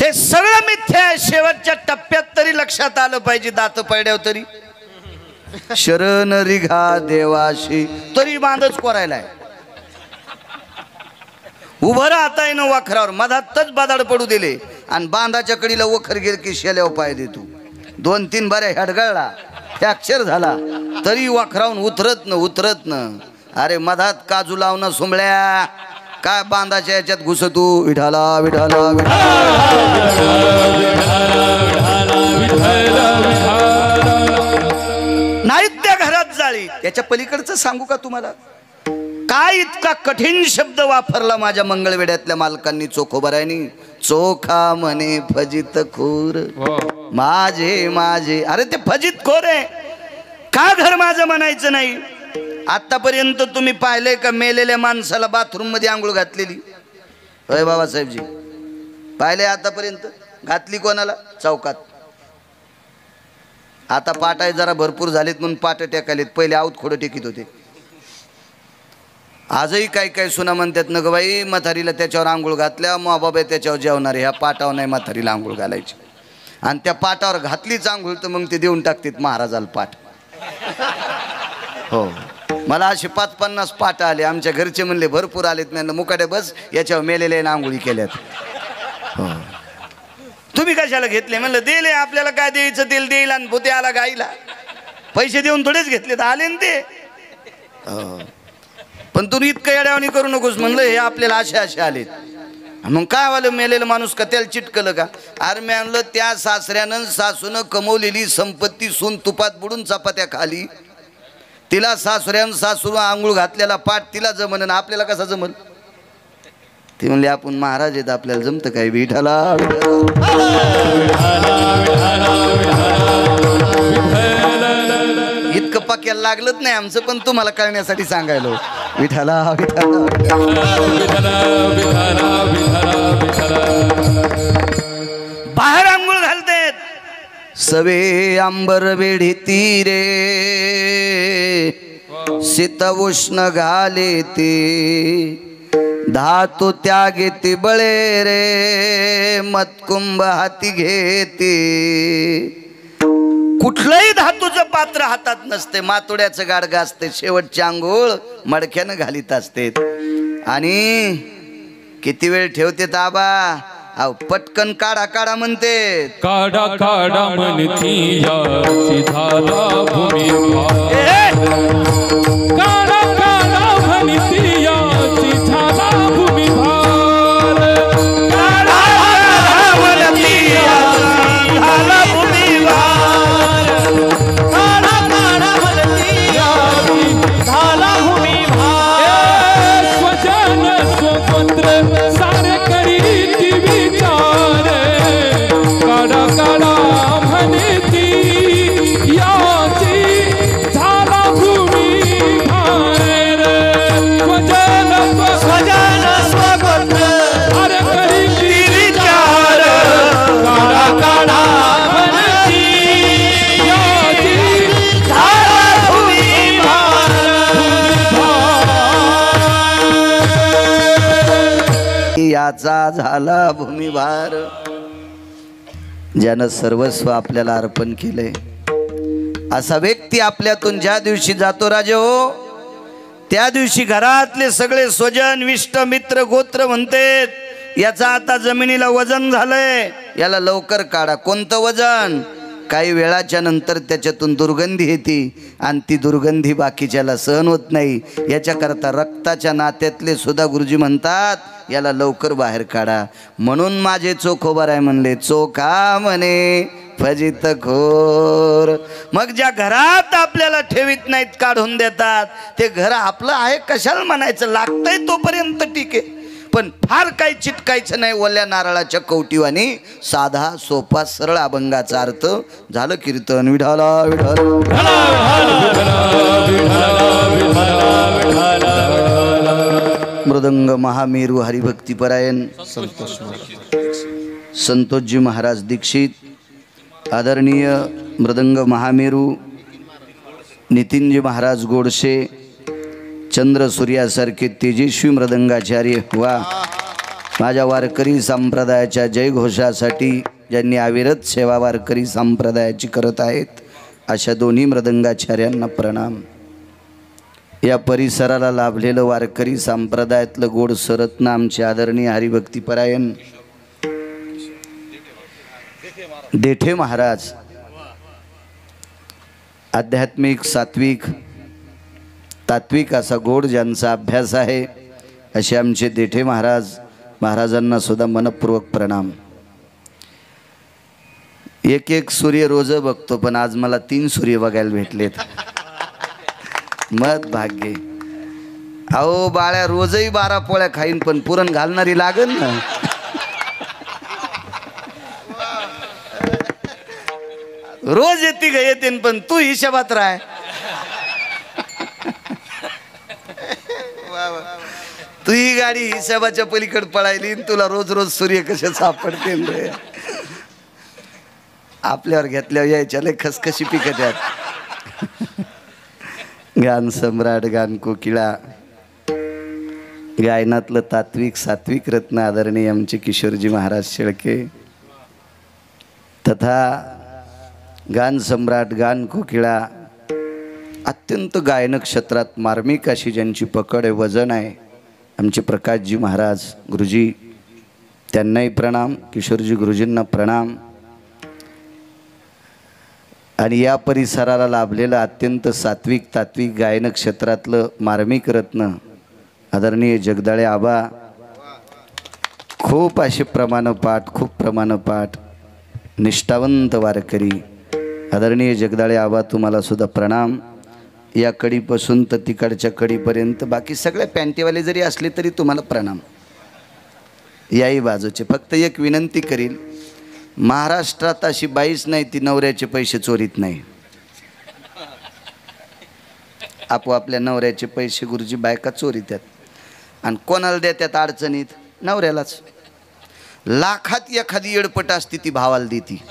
हे सगळं मिथ्या आहे. शेवटच्या टप्प्यात तरी लक्षात आलं पाहिजे, दात पडल्यावर तरी शरण रिघा देवाशी तरी बांधच कोरायलाय. उभं राहताय ना वखरावर, मधातच बादाड पडू दिले आणि बांधाच्या कडीला वखर गेल की शेल्यावर पाय देतो. 2-3 बाऱ्या हेडगळला, फ्रॅक्चर झाला तरी वखरावून उतरत न. अरे मधात काजू लावणं सुंबळ्या, काय बांधाच्या याच्यात घुसतू. विठाला विठाला नाही त्या घरात जाळी. त्याच्या पलीकडचं सांगू का तुम्हाला, काय इतका कठीण शब्द वापरला माझ्या मंगळवेड्यातल्या मालकांनी चोखोबरायनी. चोखा म्हणे फजित खोर माझे माझे. अरे ते फजित खोर आहे का घर माझं म्हणायचं नाही. आतापर्यंत तुम्ही पाहिलंय का मेलेल्या माणसाला बाथरूम मध्ये आंघोळ घातलेली? होय बाबासाहेबजी, पाहिले आतापर्यंत? घातली कोणाला? चौकात. आता पाटाय जरा भरपूर झालेत म्हणून पाट टेकालेत, पहिले आऊत खोडं टेकीत होते. आजही काही काही सुना म्हणतात न ग बाई, म्हातारीला त्याच्यावर आंघोळ घातल्या मग बाबा त्याच्यावर जेवणार. ह्या पाटावर नाही म्हातारीला आंघोळ घालायची. आणि त्या पाटावर घातलीच आंघोळ तर मग ते देऊन टाकतात महाराजाला पाठ. हो, मला असे 5-50 पाट आले. आमच्या घरचे म्हणले भरपूर आलेत. म्हणलं मुकाटे बस, याच्यावर मेलेले आंघोळी केल्यात. हो, तुम्ही कशाला घेतले? म्हणलं दिले, आपल्याला काय द्यायचं तेल देईल आणि भूते आला गाईला. पैसे देऊन थोडेच घेतले तर आले ना ते. हो, पण तुम्ही इतकं येड्यावानी करू नकोस म्हणलं. हे आपल्याला असे आलेत. मग काय वालं मेलेलं माणूस का त्याला चिटकलं का? अरे मी आणलं त्या सासऱ्यानं सासूनं कमवलेली संपत्ती सून तुपात बुडून चपात्या खाली. तिला सासू आंघोळ घातलेला पाठ तिला जमन, आपल्याला कसा जमल? ती म्हणली आपण महाराज आहेत, आपल्याला जमतं काय? विठाला इतकं पक्याला लागलंच नाही आमचं, पण तुम्हाला कळण्यासाठी सांगायलो. विठाला बाहेर आंघोळ घालतेत. सवे अंबर वेढी तीरे शीत उष्ण घाले ते. धातू त्यागे ती बळे रे मतकुंभ हाती घेते. कुठलंही धातूचं पात्र हातात नसते. मातोड्याचं गाडगं असते. शेवटची आंघोळ मडक्यानं घालीत असते. आणि किती वेळ ठेवते ताबा? अहो पटकन काढा काढा म्हणते. काढा काढा म्हणती झाला भूमी. काढा काढा म्हणती झाला भूमी भार. काढा म्हणती झाला भूमी भार. काढा काढा म्हणती झाला भूमी भार. स्वजन स्वतंत्र सारे करी विचार. काढा काढा म्हणती याची झाला भूमी भार. स्वजन स्वतंत्र अरे करी विचार. काढा काढा म्हणती याची झाला भूमी भार. याचा झाला भूमिभार. ज्यानं सर्वस्व आपल्याला अर्पण केलंय असा व्यक्ती आपल्यातून ज्या दिवशी जातो राजे हो, त्या दिवशी घरातले सगळे स्वजन विष्ट मित्र गोत्र म्हणतात याचा आता जमिनीला वजन झालंय, याला लवकर काढा. कोणतं वजन? काही वेळाच्या नंतर त्याच्यातून दुर्गंधी येते आणि ती दुर्गंधी बाकीच्याला सहन होत नाही. याच्याकरता रक्ताच्या नात्यातले सुद्धा गुरुजी म्हणतात याला लवकर बाहेर काढा. म्हणून माझे चोखोबाराय म्हणले चोखा म्हणे फजित खोर. मग ज्या घरात आपल्याला ठेवीत नाहीत काढून देतात ते घर आपलं आहे कशाला म्हणायचं? लागतंय तोपर्यंत ठीक आहे, पण फार काही चिटकायचं नाही. ओल्या नारळाच्या कवटीवानी साधा सोपा सरळ अभंगाचा अर्थ झालं कीर्तन. विठाला विठाला मृदंग महामेरू हरिभक्तीपरायण संतोषजी महाराज दीक्षित, आदरणीय मृदंग महामेरू नितीनजी महाराज गोडसे, चंद्र सूर्यासारखे तेजस्वी मृदंगाचार्य. वा माझ्या वारकरी संप्रदायाच्या जयघोषासाठी ज्यांनी अविरत सेवा वारकरी संप्रदायाची करत आहेत अशा दोन्ही मृदंगाचार्यांना प्रणाम. या परिसराला लाभलेलं वारकरी संप्रदायातलं गोड सरत्न आमचे आदरणीय हरिभक्तीपरायण देठे महाराज, आध्यात्मिक सात्विक तात्विक असा गोड ज्यांचा अभ्यास आहे असे आमचे देठे महाराजांना सुद्धा मनपूर्वक प्रणाम. एक एक सूर्य रोज बघतो, पण आज मला 3 सूर्य बघायला भेटलेत. मत भाग्य. अहो बाळ्या, रोजही 12 पोळ्या खाईन, पण पुरण घालणारी लागन ना. रोज येते ग येते, पण तू हिशोबात राह. तू ही गाडी हिशोबाच्या पलीकडे पळायली, तुला रोज रोज सूर्य कसे सापडते रे. आपल्यावर घेतल्यावर यायच्या लय खसखशी पिकत आहेत. गान सम्राट गान कोकिळा गायनातलं तात्विक सात्विक रत्न आदरणीय आमचे किशोरजी महाराज शेळके, तथा गान सम्राट गान कोकिळा अत्यंत गायन क्षेत्रात मार्मिक अशी ज्यांची पकड आहे, वजन आहे, आमचे प्रकाशजी महाराज गुरुजी, त्यांनाही प्रणाम. किशोरजी गुरुजींना प्रणाम. आणि या परिसराला लाभलेलं अत्यंत सात्विक तात्विक गायन क्षेत्रातलं मार्मिक रत्न आदरणीय जगदाळे आबा, खूप असे प्रमाणपाठ, खूप प्रमाणपाठ, निष्ठावंत वारकरी आदरणीय जगदाळे आबा, तुम्हाला सुद्धा प्रणाम. या कडीपासून तर तिकडच्या कडीपर्यंत बाकी सगळ्या पॅन्टीवाले जरी असले तरी तुम्हाला प्रणाम. याही बाजूचे. फक्त एक विनंती करील, महाराष्ट्रात अशी बाईच नाही ती नवऱ्याचे पैसे चोरीत नाही. आपोआपल्या नवऱ्याचे पैसे गुरुजी बायका चोरीतात आणि कोणाला देतात अडचणीत? नवऱ्यालाच. लाखात एखादी येडपट असती ती भावाला देती,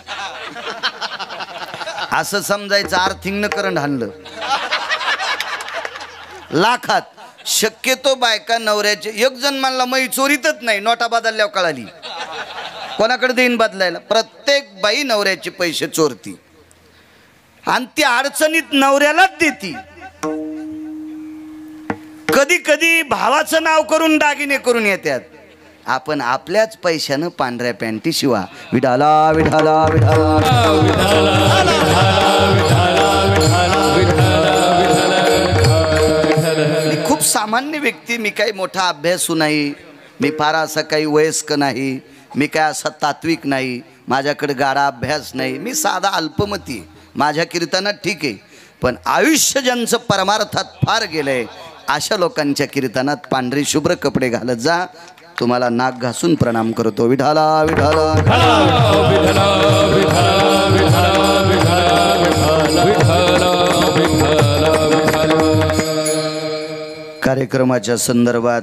असं समजायचं. आर्थिंगनं करंट हाणलं. लाखात शक्यतो बायका नवऱ्याचे. एक जण म्हणला मै चोरीतच नाही, नोटा बदलल्यावर कळाली. कोणाकडे देईन बदलायला? प्रत्येक बाई नवऱ्याचे पैसे चोरती आणि ती अडचणीत नवऱ्यालाच देती. कधी कधी भावाचं नाव करून दागिने करून येतात. आपण आपल्याच पैशानं पांढऱ्या पॅन्टी शिवा. विठाला विठाला विठाला. मी खूप सामान्य व्यक्ती, मी काही मोठा अभ्यासू नाही, मी फार असा काही वयस्क नाही, मी काय असा तात्विक नाही, माझ्याकडे गाडा अभ्यास नाही, मी साधा अल्पमती. माझ्या कीर्तनात ठीक आहे, पण आयुष्य ज्यांचं परमार्थात फार गेलंय अशा लोकांच्या कीर्तनात पांढरे शुभ्र कपडे घालत जा. तुम्हाला नाक घासून प्रणाम करतो. विठाला विठाला. कार्यक्रमाच्या संदर्भात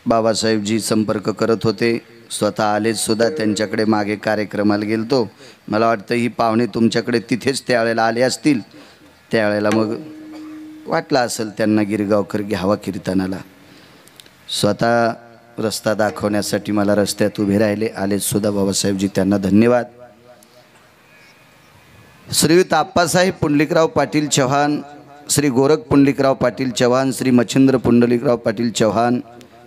बाबासाहेबजी संपर्क करत होते, स्वतः आलेच सुद्धा. त्यांच्याकडे मागे कार्यक्रमाला गेलतो. मला वाटतं ही पाहुणे तुमच्याकडे तिथेच त्यावेळेला आले असतील. त्यावेळेला मग वाटलं असेल त्यांना गिरगावकर घ्यावा कीर्तनाला. स्वतः रस्ता दाखवण्यासाठी मला रस्त्यात उभे राहिले, आलेच सुद्धा बाबासाहेबजी, त्यांना धन्यवाद. श्रीयुत आप्पासाहेब पुंडलिकराव पाटील चव्हाण, श्री गोरख पुंडलिकराव पाटील चव्हाण, श्री मच्छिंद्र पुंडलिकराव पाटील चव्हाण,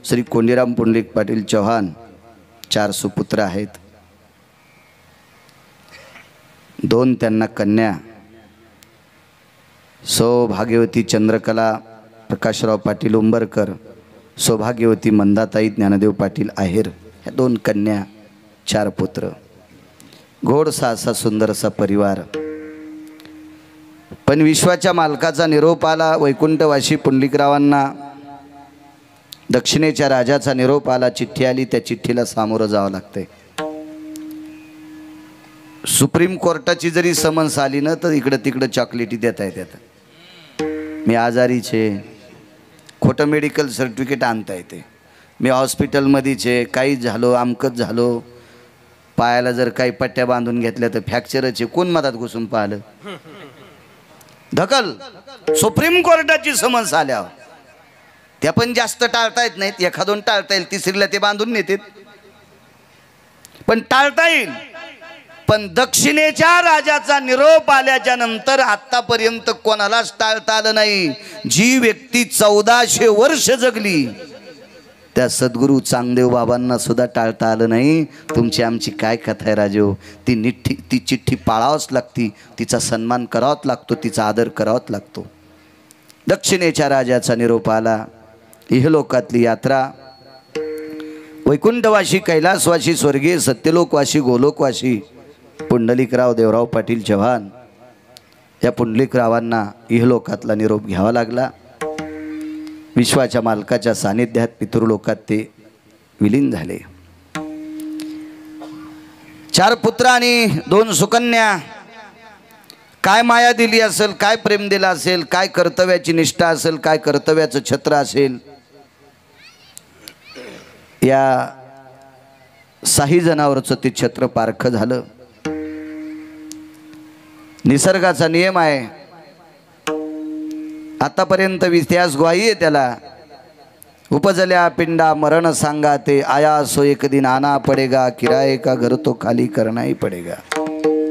श्री कोंडीराम पुंडलिक पाटील चव्हाण, 4 सुपुत्र आहेत. 2 त्यांना कन्या, सौभाग्यवती चंद्रकला प्रकाशराव पाटील उंबरकर, सौभाग्यवती मंदाताई ज्ञानदेव पाटील आहेर. ह्या 2 कन्या, 4 पुत्र. गोडसा असा सुंदरसा परिवार. पण विश्वाच्या मालकाचा निरोप आला. वैकुंठवासी पुंडलिकरावांना दक्षिणेच्या राजाचा निरोप आला. चिठ्ठी आली, त्या चिठ्ठीला सामोरं जावं लागतंय. सुप्रीम कोर्टाची जरी समन्स आली ना तर इकडं तिकडं चॉकलेटी देता येतात. मी आजारीचे, खोटं मेडिकल सर्टिफिकेट आणता येते, मी हॉस्पिटलमध्येचे, काही झालो, आमकच झालो, पायाला जर काही पट्ट्या बांधून घेतल्या तर फ्रॅक्चरचे, कोण मधात घुसून पाहिलं? ढकल. सुप्रीम कोर्टाची समन्स आल्यावर त्या पण जास्त टाळता येत नाहीत, एखादोन टाळता येईल, तिसरीला ते बांधून नेतात, पण टाळता येईल. पण दक्षिणेच्या राजाचा निरोप आल्याच्या नंतर आतापर्यंत कोणालाच टाळता आलं नाही. जी व्यक्ती 1400 वर्ष जगली त्या सद्गुरू चांगदेव बाबांना सुद्धा टाळता आलं नाही. तुमची आमची काय कथा आहे राजो. ती चिठ्ठी पाळावंच लागती, तिचा सन्मान करावाच लागतो, तिचा आदर करावाच लागतो. दक्षिणेच्या राजाचा निरोप आला. इहलोकातली यात्रा, वैकुंठवासी, कैलासवासी, स्वर्गीय सत्यलोकवासी, गोलोकवासी पुंडलिकराव देवराव पाटील चव्हाण या पुंडलिकरावांना इहलोकातला निरोप घ्यावा लागला. विश्वाच्या मालकाच्या सानिध्यात पितृलोकात ते विलीन झाले. 4 पुत्र आणि 2 सुकन्या. काय माया दिली असेल, काय प्रेम दिला असेल, काय कर्तव्याची निष्ठा असेल, काय कर्तव्याचं छत्र असेल. या 6 जणांवरचं ते छत्र पारखं झालं. निसर्गाचा नियम आहे, आतापर्यंत इतिहास ग्वाही आहे त्याला. उपजल्या पिंडा मरण सांगा ते, आया सो एक दिन आना पडेगा, किराए का घर तो खाली करना ही पडेगा.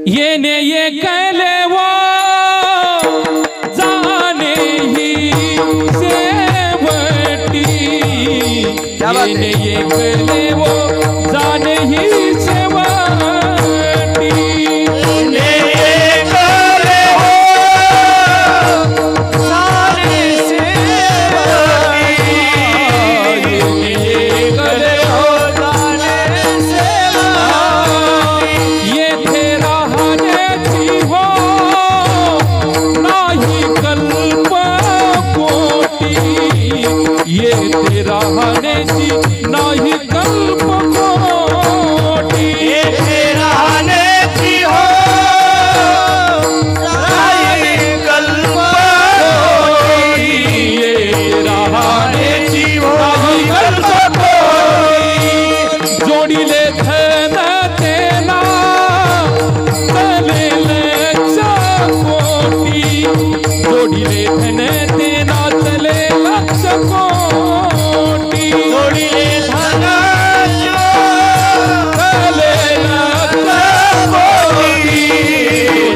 येने ये कहले वो जाने ही सेवटी, येने ये कहले वो जाने ही सेवटी, येने ये कहले वो जाने सेवटी, येने ये कहले वो जाने सेवटी, ये तेरा ये तेरा हनेसी नाही कल्प कोटी, ये तेरा हनेसी हो नाही कल्प कोटी, ये तेरा हनेसी हो नाही कल्प कोटी. जोडीले धन तेना तले लक्ष कोटी, जोडीले धन तेना तले लक्ष कोटी, जोडीले धन तले लक्ष कोटी,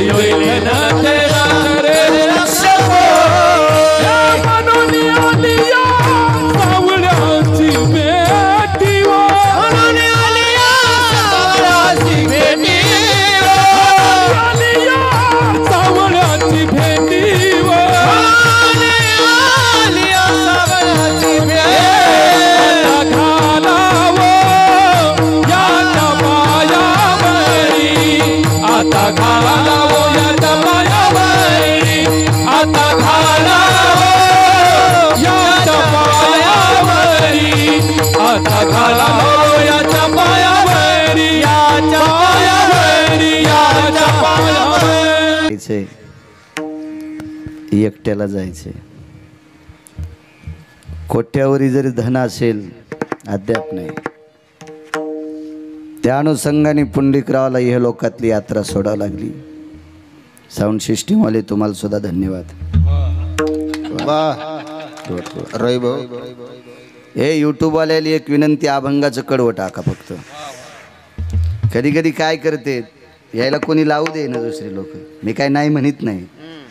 जोडीले धन तेना तले लक्ष कोटी. या म्हणून आलिया सावळ्याची भेटी व, म्हणून आलिया सावळ्याची भेटी व, आलिया सावळ्याची भेटी व, आलिया सावळ्याची भेटी. आता घालावो याच्या पायावरी, आता घालावो याच्या पायावरी, आता घालावो याच्या पायावरी, याच्या पायावरी, याच्या पायावरी. एकट्याला जायचे. कोट्यावरी जरी धन असेल अद्याप नाही. त्या अनुषंगाने पुंडलिकरावाला ह्या लोकातली यात्रा सोडावी लागली. साऊंड सिस्टीमवाले तुम्हाला सुद्धा धन्यवाद. रवी भाऊ, हे यूट्यूबवाल्याला एक विनंती, अभंगाचं कडवं टाका फक्त. कधी कधी काय करते, यायला कोणी लावू दे ना दुसरे लोक. मी काय नाही म्हणत नाही,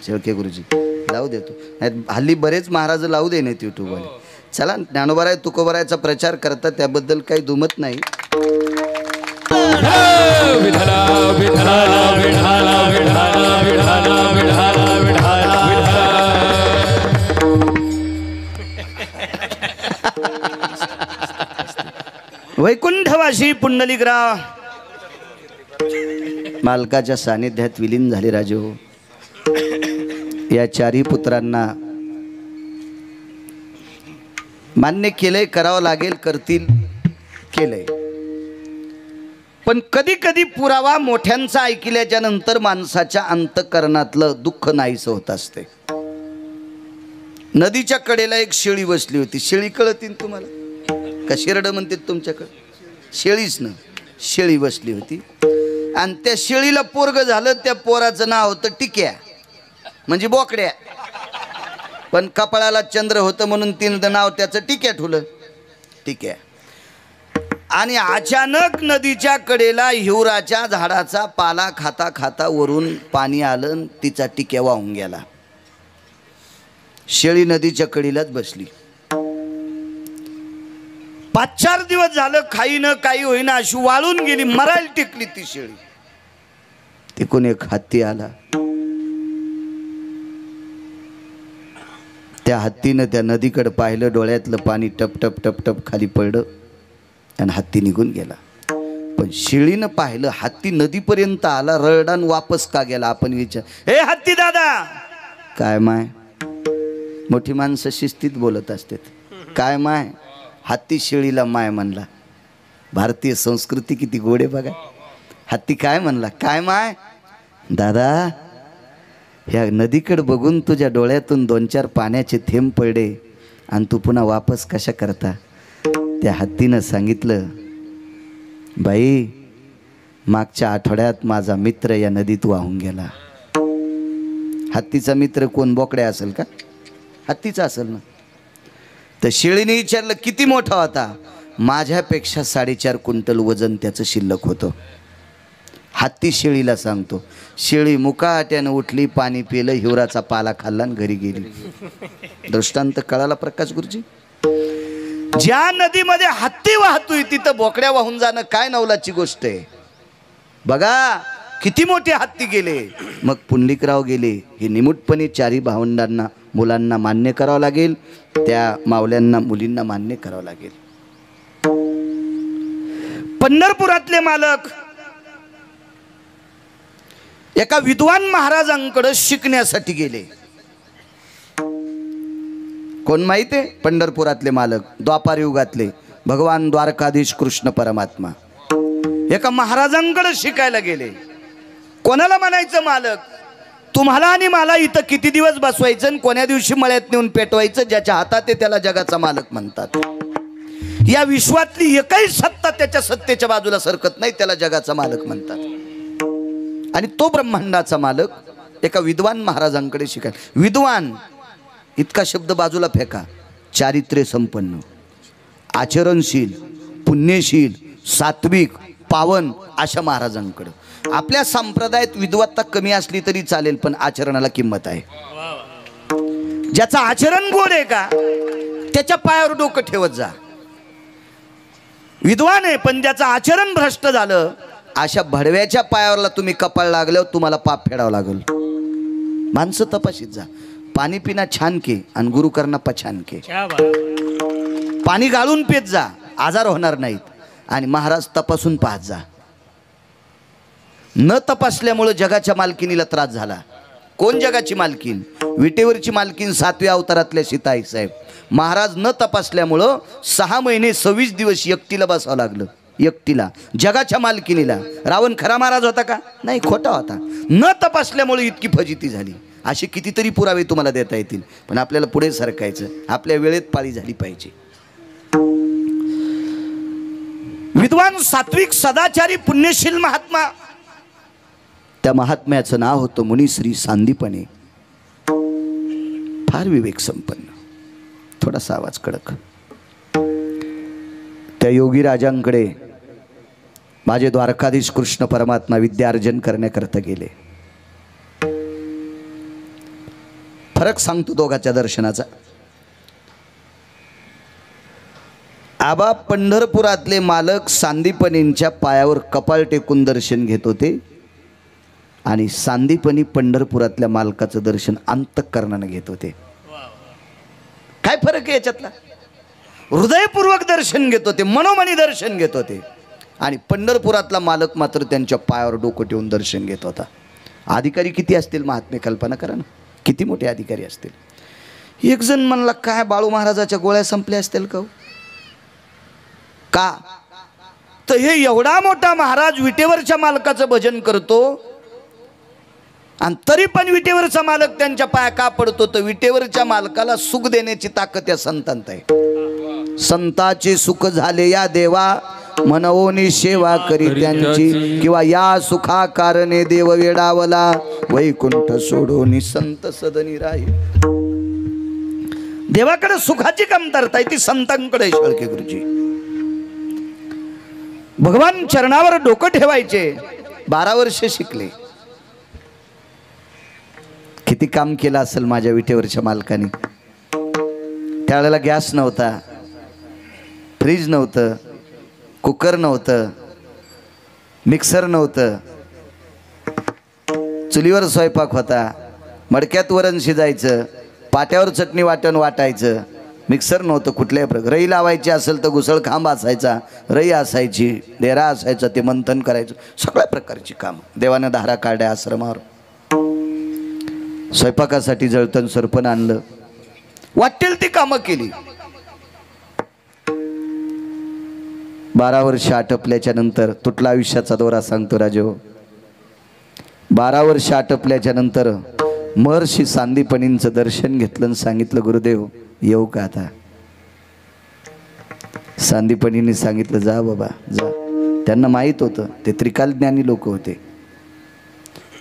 शेळके गुरुजी लावू देतो, नाही हल्ली बरेच महाराज लावू दे नाहीत यूट्यूबवाले. चला, ज्ञानोबाराय तुकोबारायचा प्रचार करतात, त्याबद्दल काही दुमत नाही. विठला विठला विठला विठला विठला विठला विठला. वैकुंठवासी पुंडलिकराव मालकाच्या सानिध्यात विलीन झाले. राजो, या 4ही पुत्रांना मान्य केलंय, करावं लागेल, करतील, केलंय. पण कधी कधी पुरावा मोठ्यांचा ऐकल्याच्या नंतर माणसाच्या अंतःकरणातलं दुःख नाहीसं होत असते. नदीच्या कडेला एक शेळी बसली होती. शेळी कळतील तुम्हाला का शिरड म्हणतात तुमच्याकडे? शेळीच ना, शेळी बसली होती आणि त्या शेळीला पोरग झालं. त्या पोराचं नाव होतं टिक्या, म्हणजे बोकड्या. पण कपाळाला चंद्र होतं म्हणून तिनं नाव त्याचं टिक्या ठेवलं. ठीक आहे. आणि अचानक नदीच्या कडेला हिवराच्या झाडाचा पाला खाता खाता वरून पाणी आलं, तिचा टिक्या वाहून गेला. शेळी नदीच्या कडेलाच बसली. 5-4 दिवस झालं खाईनं काही होईना अशी वाळून गेली, मरायला टेकली ती शेळी. तिकून एक हत्ती आला. त्या हत्तीनं त्या नदीकडे पाहिलं, डोळ्यातलं पाणी टप टप टप टप खाली पडलं आणि हत्ती निघून गेला. पण शेळीनं पाहिलं हत्ती नदीपर्यंत आला, रडान वापस का गेला. आपण विचार, हे हत्ती दादा काय माय, मोठी माणसं शिस्तीत बोलत असतात. काय माय, हत्ती शेळीला माय म्हणला. भारतीय संस्कृती किती गोड आहे बघा. हत्ती काय म्हणला, काय माय दादा, ह्या नदीकडे बघून तुझ्या डोळ्यातून 2-4 पाण्याचे थेंब पडले आणि तू पुन्हा वापस कशा करता. त्या हत्तीनं सांगितलं, बाई मागच्या आठवड्यात माझा मित्र या नदीत वाहून गेला. हत्तीचा मित्र कोण, बोकड्या असेल का? हत्तीचा असेल ना. तर शेळीने विचारलं, किती मोठा होता? माझ्यापेक्षा 4.5 क्विंटल वजन त्याचं शिल्लक होतं. हत्ती शेळीला सांगतो. शेळी मुकाट्यानं उठली, पाणी पिलं, हिवराचा पाला खाल्ला आणि घरी गेली. दृष्टांत कळाला प्रकाश गुरुजी. ज्या नदीमध्ये हत्ती वाहतोय तिथं बोकड्या वाहून जाणं काय नवलाची गोष्ट आहे. बघा किती मोठे हत्ती गेले. मग पुंडलिकराव गेले. हे निमूटपणे 4 भावंडांना मुलांना मान्य करावं लागेल, त्या मावल्यांना मुलींना मान्य करावं लागेल. पंढरपुरातले मालक एका विद्वान महाराजांकडे शिकण्यासाठी गेले. कोण माहिती आहे? पंढरपुरातले मालक, द्वापार युगातले भगवान द्वारकाधीश कृष्ण परमात्मा एका महाराजांकडे शिकायला गेले. कोणाला म्हणायचं मालक, तुम्हाला आणि मला इथं किती दिवस बसवायचं आणि कोण्या दिवशी मळ्यात नेऊन पेटवायचं, ज्याच्या हातात आहे त्याला जगाचा मालक म्हणतात. या विश्वातली एकही सत्ता त्याच्या सत्तेच्या बाजूला सरकत नाही, त्याला जगाचा मालक म्हणतात. आणि तो ब्रह्मांडाचा मालक एका विद्वान महाराजांकडे शिकाय. विद्वान इतका शब्द बाजूला फेका. चारित्र्य संपन्न, आचरणशील, पुण्यशील, सात्विक, पावन अशा महाराजांकडे. आपल्या संप्रदायात विद्वत्ता कमी असली तरी चालेल, पण आचरणाला किंमत आहे. ज्याचं आचरण गोड आहे का त्याच्या पायावर डोकं ठेवत जा. विद्वान आहे पण ज्याचं आचरण भ्रष्ट झालं, अशा भडव्याच्या पायावरला तुम्ही कपाळ लागल्यावर तुम्हाला पाप फेडावं लागेल. माणसं तपाशीत जा. पाणी पिना छान के आणि गुरु करना पछान के. पाणी गाळून पेत जा, आजार होणार नाहीत. आणि महाराज तपासून पाहत जा. न तपासल्यामुळे जगाच्या मालकिनीला त्रास झाला. कोण जगाची मालकीन? विटेवरची मालकीन 7व्या अवतारातल्या सीताई साहेब. महाराज न तपासल्यामुळं 6 महिने 26 दिवस एकटीला बसावं लागलं. एकटीला, जगाच्या मालकिनीला. रावण खरा महाराज होता का? नाही, खोटा होता. न तपासल्यामुळे इतकी फजिती झाली. असे कितीतरी पुरावे तुम्हाला देता येतील, पण आपल्याला पुढे सरकायचं. आपल्या वेळेत पाळी झाली पाहिजे. विद्वान, सात्विक, सदाचारी, पुण्यशील महात्मा. त्या महात्म्याचं नाव होतं मुनिश्री सांदीपणे. फार विवेक संपन्न. थोडासा आवाज कडक. त्या योगी राजांकडे माझे द्वारकाधीश कृष्ण परमात्मा विद्यार्जन करण्याकरता गेले. फरक सांगतो दोघाच्या दर्शनाचा. आबा पंढरपुरातले मालक सांदीपनींच्या पायावर कपाळ टेकून दर्शन घेत होते आणि सांदीपनी पंढरपुरातल्या मालकाचं दर्शन अंतःकरणाने घेत होते. काय फरक आहे याच्यातला? हृदयपूर्वक दर्शन घेत होते, मनोमनी दर्शन घेत होते. आणि पंढरपुरातला मालक मात्र त्यांच्या पायावर डोकं ठेवून दर्शन घेत होता. अधिकारी किती असतील महात्मे, कल्पना करा ना, किती मोठे अधिकारी असतील. एक जण म्हणला, काय बाळू महाराजाच्या गोळ्या संपल्या असतील का? तर हे एवढा मोठा महाराज विटेवरच्या मालकाचं भजन करतो आणि तरी पण विटेवरचा मालक त्यांच्या पाया का पडतो? तर विटेवरच्या मालकाला सुख देण्याची ताकद या संतांत आहे. संताचे सुख झाले या देवा, मनवोनी सेवा करी त्यांची, किंवा या सुखा कारणे देव वेडावला, वैकुंठ सोडोनी संत सदनी राही. देवाकडे सुखाची कमतरता आहे ती संतांकडे आहे. शेळके गुरुजी भगवान चरणावर डोकं ठेवायचे. 12 वर्ष शिकले. किती काम केलं असेल माझ्या विटेवरच्या मालकाने. त्यावेळेला गॅस नव्हता, फ्रीज नव्हतं, कुकर नव्हतं, मिक्सर नव्हतं, चुलीवर स्वयंपाक होता, मडक्यात वरण शिजायचं, पाट्यावर चटणी वाटायचं. मिक्सर नव्हतं कुठल्याही प्रकार. रई लावायची असेल तर घुसळ खांब असायचा, रई असायची, डेरा असायचा, ते मंथन करायचं. सगळ्या प्रकारची कामं देवानं धारा काढल्या आश्रमावर. स्वयंपाकासाठी जळतण सरपण आणलं, वाटेल ती कामं केली. 12 वर्ष आटपल्याच्या नंतर तुटला आयुष्याचा दोरा सांगतो राजो. 12 वर्ष आटपल्याच्या नंतर महर्षी सांदीपनींचं दर्शन घेतलं आणि सांगितलं गुरुदेव येऊ का आता. सांदीपनींनी सांगितलं जा बाबा जा. त्यांना माहीत होतं ते त्रिकाल ज्ञानी लोक होते.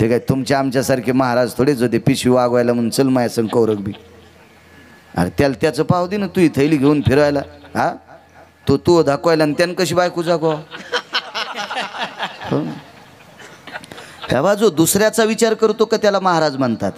ते काय तुमच्या आमच्यासारखे महाराज थोडेच होते पिशवी वागवायला म्हणून चल माया संग कौरक बी. अरे त्याला त्याचं पाव दे ना, तू ही थैली घेऊन फिरायला. हा तू दाखवायला आणि त्यानं कशी बायको जागवा. तेव्हा जो दुसऱ्याचा विचार करतो का त्याला महाराज म्हणतात.